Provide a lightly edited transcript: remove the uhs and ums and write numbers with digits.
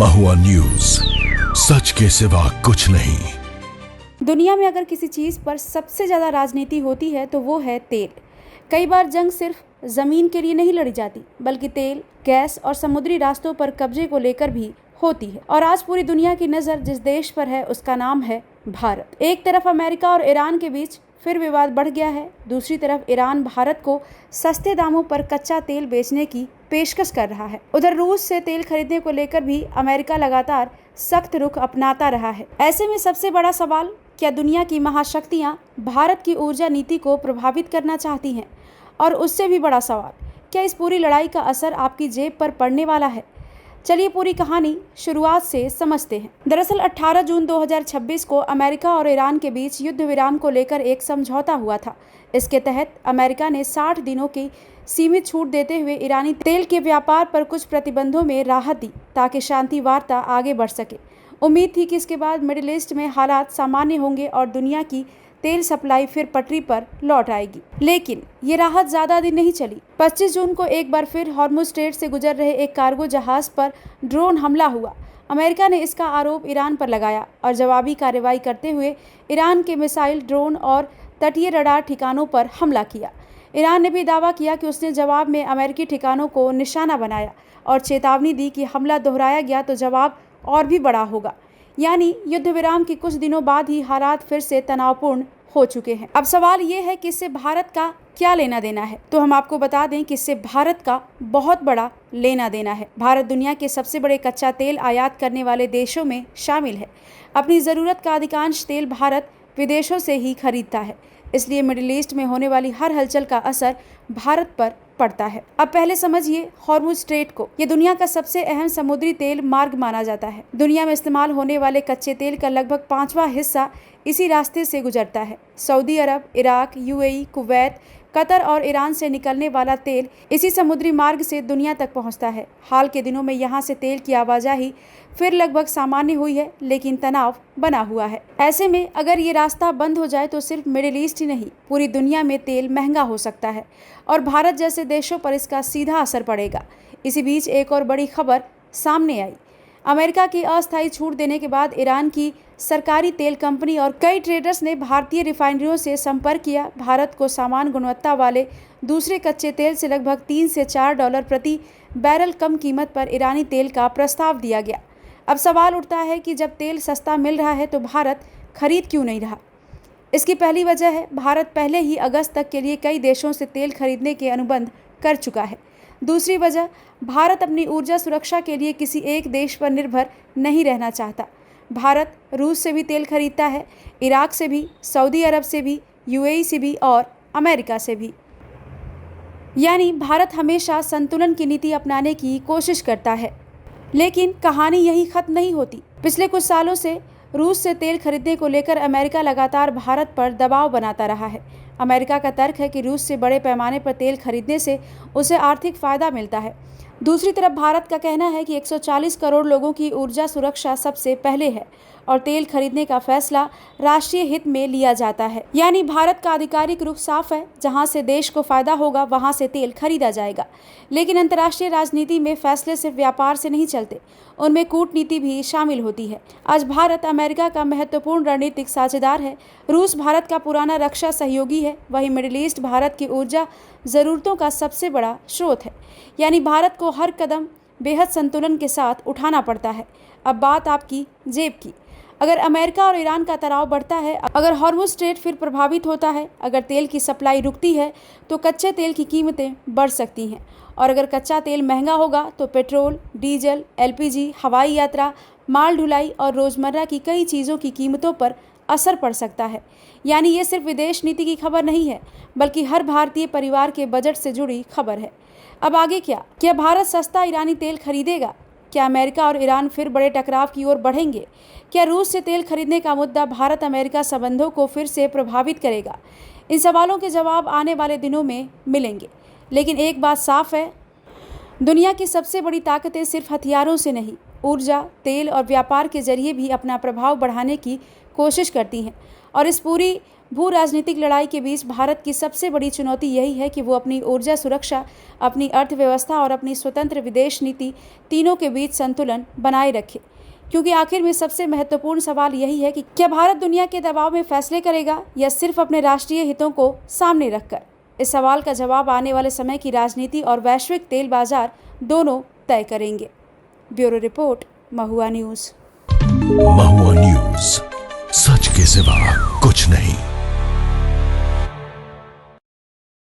महुआ news, सच के सिवा कुछ नहीं। दुनिया में अगर किसी चीज़ पर सबसे ज़्यादा राजनीति होती है तो वो है तेल। कई बार जंग सिर्फ ज़मीन के लिए नहीं लड़ी जाती, बल्कि तेल, गैस और समुद्री रास्तों पर कब्जे को लेकर भी होती है। और आज पूरी दुनिया की नज़र जिस देश पर है उसका नाम है भारत। एक तरफ अमेरिका और ईरान के बीच फिर विवाद बढ़ गया है, दूसरी तरफ ईरान भारत को सस्ते दामों पर कच्चा तेल बेचने की पेशकश कर रहा है। उधर रूस से तेल खरीदने को लेकर भी अमेरिका लगातार सख्त रुख अपनाता रहा है। ऐसे में सबसे बड़ा सवाल, क्या दुनिया की महाशक्तियां भारत की ऊर्जा नीति को प्रभावित करना चाहती हैं? और उससे भी बड़ा सवाल, क्या इस पूरी लड़ाई का असर आपकी जेब पर पड़ने वाला है? चलिए पूरी कहानी शुरुआत से समझते हैं। दरअसल 18 जून 2026 को अमेरिका और ईरान के बीच युद्ध विराम को लेकर एक समझौता हुआ था। इसके तहत अमेरिका ने 60 दिनों की सीमित छूट देते हुए ईरानी तेल के व्यापार पर कुछ प्रतिबंधों में राहत दी, ताकि शांति वार्ता आगे बढ़ सके। उम्मीद थी कि इसके बाद मिडिल ईस्ट में हालात सामान्य होंगे और दुनिया की तेल सप्लाई फिर पटरी पर लौट आएगी। लेकिन ये राहत ज़्यादा दिन नहीं चली। 25 जून को एक बार फिर हॉर्मुज़ स्ट्रेट से गुजर रहे एक कार्गो जहाज पर ड्रोन हमला हुआ। अमेरिका ने इसका आरोप ईरान पर लगाया और जवाबी कार्रवाई करते हुए ईरान के मिसाइल, ड्रोन और तटीय रडार ठिकानों पर हमला किया। ईरान ने भी दावा किया कि उसने जवाब में अमेरिकी ठिकानों को निशाना बनाया और चेतावनी दी कि हमला दोहराया गया तो जवाब और भी बड़ा होगा। यानी युद्ध विराम के कुछ दिनों बाद ही हालात फिर से तनावपूर्ण हो चुके हैं। अब सवाल ये है कि इससे भारत का क्या लेना देना है? तो हम आपको बता दें कि इससे भारत का बहुत बड़ा लेना देना है। भारत दुनिया के सबसे बड़े कच्चा तेल आयात करने वाले देशों में शामिल है। अपनी ज़रूरत का अधिकांश तेल भारत विदेशों से ही खरीदता है, इसलिए मिडिल ईस्ट में होने वाली हर हलचल का असर भारत पर पड़ता है। अब पहले समझिए हॉर्मुज़ स्ट्रेट को। ये दुनिया का सबसे अहम समुद्री तेल मार्ग माना जाता है। दुनिया में इस्तेमाल होने वाले कच्चे तेल का लगभग 5वां हिस्सा इसी रास्ते से गुजरता है। सऊदी अरब, इराक, यूएई, कुवैत, कतर और ईरान से निकलने वाला तेल इसी समुद्री मार्ग से दुनिया तक पहुंचता है। हाल के दिनों में यहाँ से तेल की आवाजाही फिर लगभग सामान्य हुई है, लेकिन तनाव बना हुआ है। ऐसे में अगर ये रास्ता बंद हो जाए तो सिर्फ मिडिल ईस्ट ही नहीं, पूरी दुनिया में तेल महंगा हो सकता है और भारत जैसे देशों पर इसका सीधा असर पड़ेगा। इसी बीच एक और बड़ी खबर सामने आई। अमेरिका की अस्थायी छूट देने के बाद ईरान की सरकारी तेल कंपनी और कई ट्रेडर्स ने भारतीय रिफाइनरियों से संपर्क किया। भारत को समान गुणवत्ता वाले दूसरे कच्चे तेल से लगभग $3 से $4 प्रति बैरल कम कीमत पर ईरानी तेल का प्रस्ताव दिया गया। अब सवाल उठता है कि जब तेल सस्ता मिल रहा है तो भारत खरीद क्यों नहीं रहा? इसकी पहली वजह है, भारत पहले ही अगस्त तक के लिए कई देशों से तेल खरीदने के अनुबंध कर चुका है। दूसरी वजह, भारत अपनी ऊर्जा सुरक्षा के लिए किसी एक देश पर निर्भर नहीं रहना चाहता। भारत रूस से भी तेल खरीदता है, इराक से भी, सऊदी अरब से भी, यूएई से भी और अमेरिका से भी। यानी भारत हमेशा संतुलन की नीति अपनाने की कोशिश करता है। लेकिन कहानी यही खत्म नहीं होती। पिछले कुछ सालों से रूस से तेल खरीदने को लेकर अमेरिका लगातार भारत पर दबाव बनाता रहा है। अमेरिका का तर्क है कि रूस से बड़े पैमाने पर तेल खरीदने से उसे आर्थिक फ़ायदा मिलता है। दूसरी तरफ भारत का कहना है कि 140 करोड़ लोगों की ऊर्जा सुरक्षा सबसे पहले है और तेल खरीदने का फैसला राष्ट्रीय हित में लिया जाता है। यानी भारत का आधिकारिक रुख साफ है, जहां से देश को फायदा होगा वहां से तेल खरीदा जाएगा। लेकिन अंतर्राष्ट्रीय राजनीति में फैसले सिर्फ व्यापार से नहीं चलते, उनमें कूटनीति भी शामिल होती है। आज भारत अमेरिका का महत्वपूर्ण रणनीतिक साझेदार है। रूस भारत का पुराना रक्षा सहयोगी है। वहीं मिडिल ईस्ट भारत की ऊर्जा ज़रूरतों का सबसे बड़ा स्रोत है। यानी भारत को हर कदम बेहद संतुलन के साथ उठाना पड़ता है। अब बात आपकी जेब की। अगर अमेरिका और ईरान का तनाव बढ़ता है, अगर हॉर्मुज़ स्ट्रेट फिर प्रभावित होता है, अगर तेल की सप्लाई रुकती है तो कच्चे तेल की कीमतें बढ़ सकती हैं। और अगर कच्चा तेल महंगा होगा तो पेट्रोल, डीजल, एलपीजी, हवाई यात्रा, माल ढुलाई और रोज़मर्रा की कई चीज़ों की कीमतों पर असर पड़ सकता है। यानी ये सिर्फ विदेश नीति की खबर नहीं है, बल्कि हर भारतीय परिवार के बजट से जुड़ी खबर है। अब आगे क्या भारत सस्ता ईरानी तेल खरीदेगा? क्या अमेरिका और ईरान फिर बड़े टकराव की ओर बढ़ेंगे? क्या रूस से तेल खरीदने का मुद्दा भारत अमेरिका संबंधों को फिर से प्रभावित करेगा? इन सवालों के जवाब आने वाले दिनों में मिलेंगे। लेकिन एक बात साफ है, दुनिया की सबसे बड़ी ताकतें सिर्फ हथियारों से नहीं, ऊर्जा, तेल और व्यापार के जरिए भी अपना प्रभाव बढ़ाने की कोशिश करती हैं। और इस पूरी भू राजनीतिक लड़ाई के बीच भारत की सबसे बड़ी चुनौती यही है कि वो अपनी ऊर्जा सुरक्षा, अपनी अर्थव्यवस्था और अपनी स्वतंत्र विदेश नीति तीनों के बीच संतुलन बनाए रखे। क्योंकि आखिर में सबसे महत्वपूर्ण सवाल यही है कि क्या भारत दुनिया के दबाव में फैसले करेगा या सिर्फ अपने राष्ट्रीय हितों को सामने रखकर। इस सवाल का जवाब आने वाले समय की राजनीति और वैश्विक तेल बाजार दोनों तय करेंगे। ब्यूरो रिपोर्ट, महुआ न्यूज़। महुआ न्यूज, सच के सिवा कुछ नहीं।